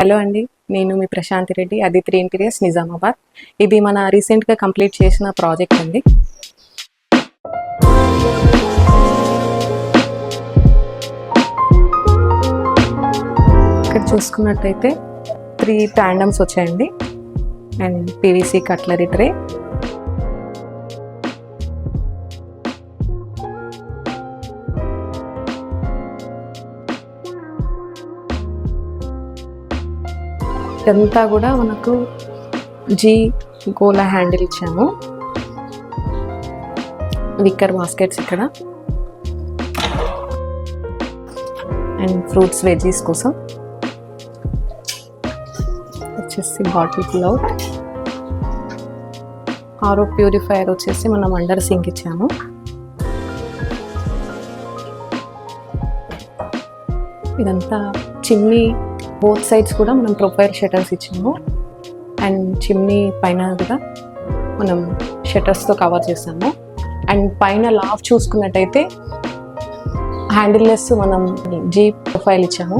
Hello అండి, నేను మీ Prashanti Reddy, Aditri interiors, Nizamabad. ఇది మన రీసెంట్గా కంప్లీట్ చేసిన ప్రాజెక్ట్ అండి. ఇక్కడ చూసుకున్నట్టయితే 3 ట్యాండమ్స్ వచ్చాయండి అండ్ పీవీసీ కట్లరీ ట్రే. ఇదంతా కూడా మనకు జీ గోలా హ్యాండిల్ ఇచ్చాము. విక్కర్ బాస్కెట్స్ ఇక్కడ అండ్ ఫ్రూట్స్ వెజీస్ కోసం వచ్చేసి బాటిల్ పుల్ అవుట్. ఆరో ప్యూరిఫైయర్ వచ్చేసి మనం అండర్ సింక్ ఇచ్చాము. ఇదంతా చిమ్నీ బోత్ సైడ్స్ కూడా మనం ప్రొఫైల్ షట్టర్స్ ఇచ్చాము అండ్ చిమ్నీ పైన కూడా మనం షట్టర్స్తో కవర్ చేసాము. అండ్ పైన లాఫ్ట్ చూసుకున్నట్టయితే హ్యాండిల్లెస్ మనం జీ ప్రొఫైల్ ఇచ్చాము.